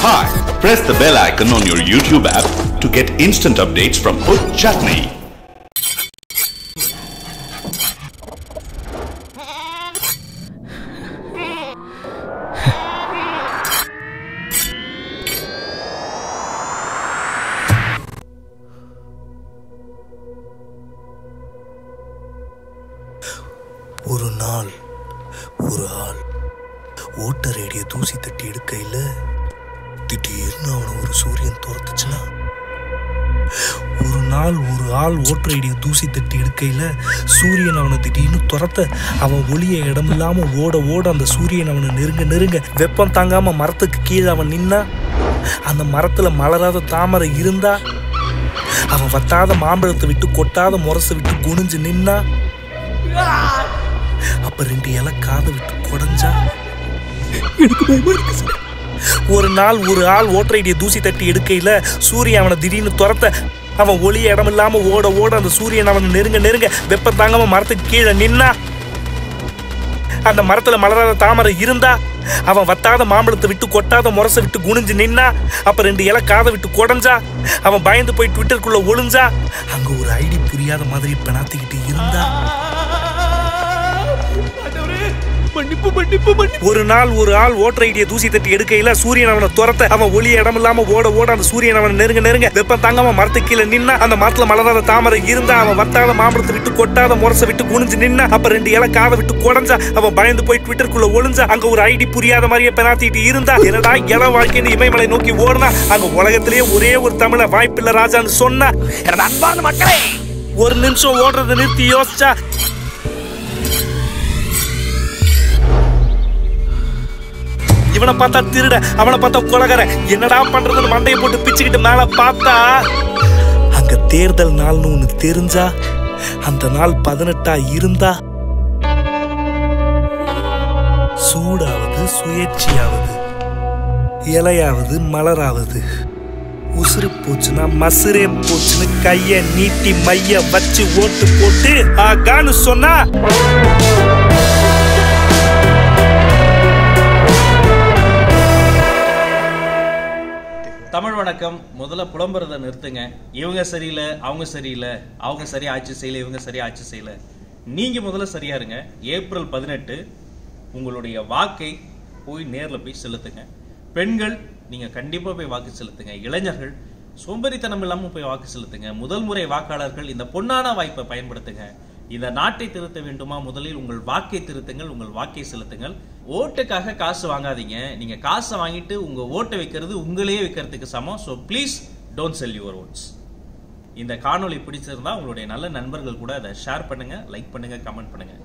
Hi, press the bell icon on your YouTube app to get instant updates from Put Chutney. ஒரு நாள் ஒரு ஆள் voter radio தூசி தட்டி எடுக்கையில் திடீர்னு அவனை ஒரு சூரியன் துரத்துச்சுன்னா, ஒரு நாள் ஒரு ஆள் ஓட்டர் ரேடியோ தூசி தட்டி எடுக்கையில் சூரியன் அவனை திடீர்னு துரத்த அவன் ஒளிய இடமில்லாம ஓட ஓட அந்த சூரியன் அவனை நெருங்க நெருங்க வெப்பம் தாங்காம மரத்துக்கு கீழே அவன் நின்னா, அந்த மரத்துல மலராத தாமரை இருந்தா, அவன் வத்தாத மாம்பழத்தை விட்டு கொட்டாத முரசை விட்டு குனிஞ்சு நின்னா, அப்ப 2 இலை காதை விட்டு குடஞ்சா, எனக்கு பயமா இருக்கு சார். ஒரு நாள் ஒரு ஆள் ஓட்டர் ரேடியோ தூசி தட்டி எடுக்கையில சூரியன் அவனை திடீர்னு துரத்த அவன் ஒளிய இடமில்லாம ஓட ஓட அந்த சூரியன் அவனை நெருங்க நெருங்க வெப்பம் தாங்காம மரத்துக்கு கீழே நின்னா, அந்த மரத்துல மலராத தாமரை இருந்தா, அவன் வத்தாத மாம்பழத்தை விட்டு கொட்டாத முரசை விட்டு குனிஞ்சு நின்னா, அப்ப 2 இலை காதை விட்டு குடஞ்சா, அவன் பயந்து போய் ட்விட்டருக்குள்ள ஒளிஞ்சா, அங்க ஒரு ஐடி புரியாத மாதிரி பெணாத்திக்கிட்டு இருந்தா, ஒரு நாள் ஒரு ஆள் ஓட்டர் ரேடியோ தூசி தட்டி எடுக்கையில சூரியன் அவனை துரத்த அவன் ஒளிய இடமில்லாம ஓட ஓட அந்த சூரியன் அவனை நெருங்க நெருங்க வெப்பம் தாங்காம மரத்துக்கு கீழே நின்னா, அந்த மரத்துல மலராத தாமரை இருந்தா, அவன் வத்தாத மாம்பழத்தை விட்டு கொட்டாத முரசை விட்டு குனிஞ்சு நின்னா, அப்ப 2 இலை காதை விட்டு குடஞ்சா, அவன் பயந்து போய் ட்விட்டருக்குள்ள ஒளிஞ்சா, அங்க ஒரு ஐடி புரியாத மாதிரியே பெணாத்திட்டு இருந்தா, என்னடா இள வாழ்க்கைன்னு இமயமலை நோக்கி ஓடுனா, அங்க உலகத்திலேயே ஒரே ஒரு தமிழ வாய்ப்பில்லை ராஜான்னு சொன்னா, அன்பான மக்களே ஒரு நிமிஷம் ஓடுறதை நிறுத்தி யோசிச்சா, இவனை பார்த்தா திருட, அவனை பார்த்தா கொலகார, என்னடா பண்றதுன்னு மண்டையை போட்டு பிச்சுக்கிட்டு மேல பார்த்தா, அங்க தேர்தல் நாள்னு ஒண்ணு தெரிஞ்சா, அந்த நாள் 18 இருந்தா, சூடாவது சுயேட்சையாவது இலையாவது மலராவது உசுறு போச்சுன்னா மசுரே போச்சுன்னு கைய நீட்டி மைய வச்சு ஓட்டு போட்டு ஆகான்னு சொன்னா, தமிழ் வணக்கம். முதல்ல புலம்புறதை நிறுத்துங்க. இவங்க சரியில்லை, அவங்க சரியில்லை, அவங்க சரியா ஆட்சி செய்யல, இவங்க சரியா ஆட்சி செய்யல. நீங்க முதல்ல சரியா இருங்க. ஏப்ரல் 18 உங்களுடைய வாக்கை போய் நேர்ல போய் செலுத்துங்க. பெண்கள் நீங்க கண்டிப்பா போய் வாக்கு செலுத்துங்க. இளைஞர்கள் சோம்பேறித்தனம் இல்லாம போய் வாக்கு செலுத்துங்க. முதல் முறை வாக்காளர்கள் இந்த பொன்னான வாய்ப்பை பயன்படுத்துங்க. இந்த நாட்டை திருத்த வேண்டுமா? முதலில் உங்கள் வாக்கை திருத்துங்கள், உங்கள் வாக்கை செலுத்துங்கள். ஓட்டுக்காக காசு வாங்காதீங்க. நீங்க காசை வாங்கிட்டு உங்க ஓட்டை வைக்கிறது உங்களையே வைக்கிறதுக்கு சமம். So please don't sell your oats. இந்த காணொலி பிடிச்சிருந்தா உங்களுடைய நல்ல நண்பர்கள் கூட அதை ஷேர் பண்ணுங்க, லைக் பண்ணுங்க, கமெண்ட் பண்ணுங்க.